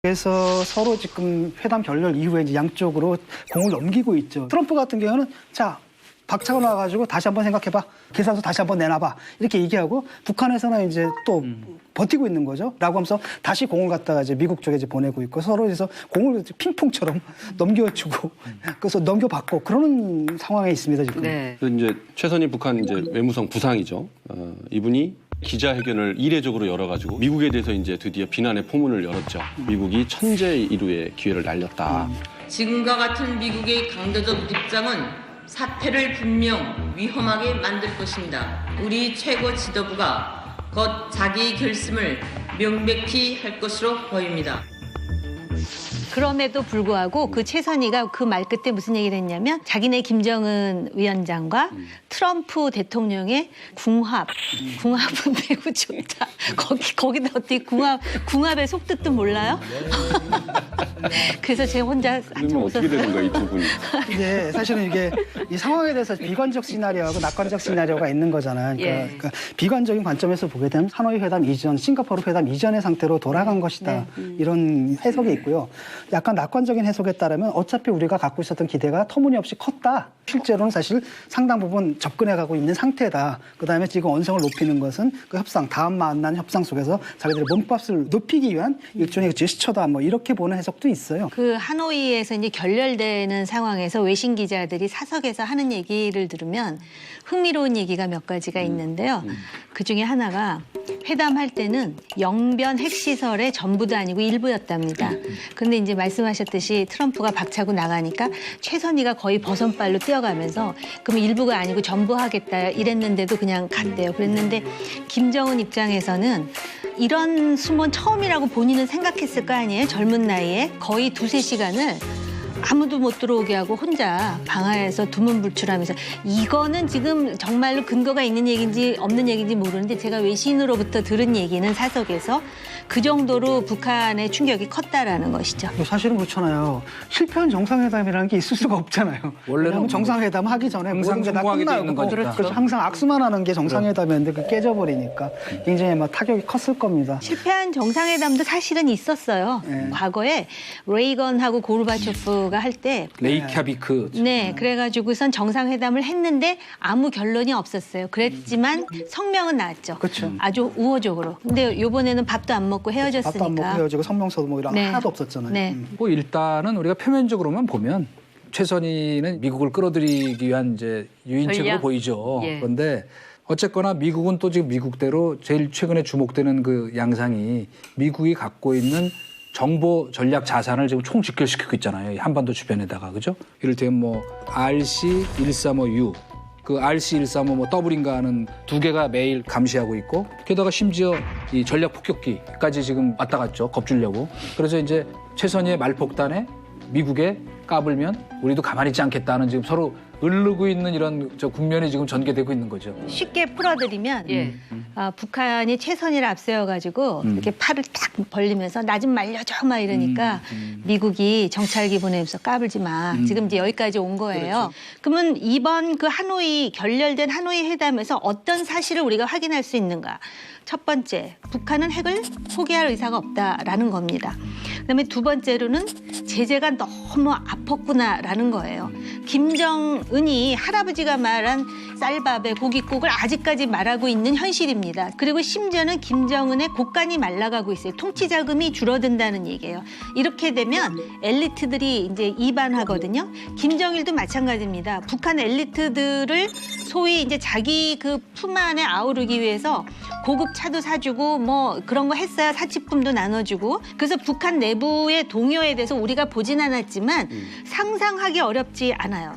그래서 서로 지금 회담 결렬 이후에 이제 양쪽으로 공을 넘기고 있죠. 트럼프 같은 경우는 자, 박차고 나와가지고 다시 한번 생각해봐. 계산서 다시 한번 내놔봐. 이렇게 얘기하고 북한에서는 이제 또 버티고 있는 거죠. 라고 하면서 다시 공을 갖다가 이제 미국 쪽에 이제 보내고 있고 서로 그래서 공을 핑퐁처럼 넘겨주고 그래서 넘겨받고 그러는 상황에 있습니다, 지금. 네. 이제 최선희 북한 이제 외무성 부상이죠. 이분이 기자회견을 이례적으로 열어가지고 미국에 대해서 이제 드디어 비난의 포문을 열었죠. 미국이 천재 이루의 기회를 날렸다. 지금과 같은 미국의 강도적 입장은 사태를 분명 위험하게 만들 것입니다. 우리 최고 지도부가 곧 자기의 결심을 명백히 할 것으로 보입니다. 그럼에도 불구하고 그 최선희가 그 말 끝에 무슨 얘기를 했냐면 자기네 김정은 위원장과 트럼프 대통령의 궁합은 매우 좋다. 거기다 어떻게 궁합의 속뜻도 몰라요? 그래서 제가 혼자 한참 어떻게 웃었어요. 되는 거야, 이 두 분이? 이제 사실은 이게 이 상황에 대해서 비관적 시나리오하고 낙관적 시나리오가 있는 거잖아요. 그러니까 비관적인 관점에서 보게 되면 하노이 회담 이전, 싱가포르 회담 이전의 상태로 돌아간 것이다. 이런 해석이 있고요. 약간 낙관적인 해석에 따르면 어차피 우리가 갖고 있었던 기대가 터무니없이 컸다. 실제로는 사실 상당 부분 접근해가고 있는 상태다. 그다음에 지금 언성을 높이는 것은 그 협상, 다음 만난 협상 속에서 자기들의 몸값을 높이기 위한 일종의 제스처다. 뭐 이렇게 보는 해석도 있어요. 그 하노이에서 이제 결렬되는 상황에서 외신 기자들이 사석에서 하는 얘기를 들으면 흥미로운 얘기가 몇 가지가 있는데요. 그 중에 하나가 회담할 때는 영변 핵시설의 전부도 아니고 일부였답니다. 그런데 이제 말씀하셨듯이 트럼프가 박차고 나가니까 최선희가 거의 버선발로 뛰어가면서 그럼 일부가 아니고 전부 하겠다 이랬는데도 그냥 갔대요. 그랬는데 김정은 입장에서는 이런 수모는 처음이라고 본인은 생각했을 거 아니에요. 젊은 나이에 거의 2~3시간을 아무도 못 들어오게 하고 혼자 방하에서 두문불출하면서 이거는 지금 정말로 근거가 있는 얘기인지 없는 얘기인지 모르는데 제가 외신으로부터 들은 얘기는 사석에서 그 정도로 북한의 충격이 컸다라는 것이죠. 사실은 그렇잖아요. 실패한 정상회담이라는 게 있을 수가 없잖아요. 왜냐하면 정상회담 하기 전에 모든 게 다 끝나고 그렇죠. 항상 악수만 하는 게 정상회담이었는데 그 깨져버리니까 굉장히 막 타격이 컸을 겁니다. 실패한 정상회담도 사실은 있었어요. 과거에 레이건하고 고르바초프가 할 때 레이캬비크. 네, 그래가지고선 정상회담을 했는데 아무 결론이 없었어요. 그랬지만 성명은 나왔죠. 그렇죠. 아주 우호적으로. 근데 이번에는 밥도 안 먹고 헤어졌으니까. 밥도 안 먹고 헤어지고 성명서도 뭐 이런 하나도 없었잖아요. 네. 뭐 일단은 우리가 표면적으로만 보면 최선희는 미국을 끌어들이기 위한 이제 유인책으로 전략? 보이죠. 예. 그런데 어쨌거나 미국은 또 지금 미국대로 제일 최근에 주목되는 그 양상이 미국이 갖고 있는 정보 전략 자산을 지금 총집결시키고 있잖아요. 이 한반도 주변에다가. 그죠? 이를테면 뭐 RC-135U 그 RC-135 뭐 더블인가 하는 2개가 매일 감시하고 있고 게다가 심지어 이 전략 폭격기까지 지금 왔다 갔죠. 겁주려고. 그래서 이제 최선희의 말폭탄에 미국에 까불면 우리도 가만히 있지 않겠다는 지금 서로 으르고 있는 이런 국면이 지금 전개되고 있는 거죠. 쉽게 풀어드리면 북한이 최선희를 앞세워가지고 이렇게 팔을 딱 벌리면서 나 좀 말려줘 막 이러니까 미국이 정찰기 보내면서 까불지 마. 지금 이제 여기까지 온 거예요. 그러면 이번 그 하노이 결렬된 하노이 회담에서 어떤 사실을 우리가 확인할 수 있는가? 첫 번째, 북한은 핵을 포기할 의사가 없다라는 겁니다. 그다음에 두 번째로는 제재가 너무 아팠구나라는 거예요. 김정은이 할아버지가 말한 쌀밥에 고깃국을 아직까지 말하고 있는 현실입니다. 그리고 심지어는 김정은의 곳간이 말라가고 있어요. 통치 자금이 줄어든다는 얘기예요. 이렇게 되면 엘리트들이 이제 이반하거든요. 김정일도 마찬가지입니다. 북한 엘리트들을 소위 이제 자기 그 품 안에 아우르기 위해서 고급 차도 사주고 뭐 그런 거 했어야 사치품도 나눠주고 그래서 북한 내부의 동요에 대해서 우리가 보진 않았지만 상상하기 어렵지 않아요.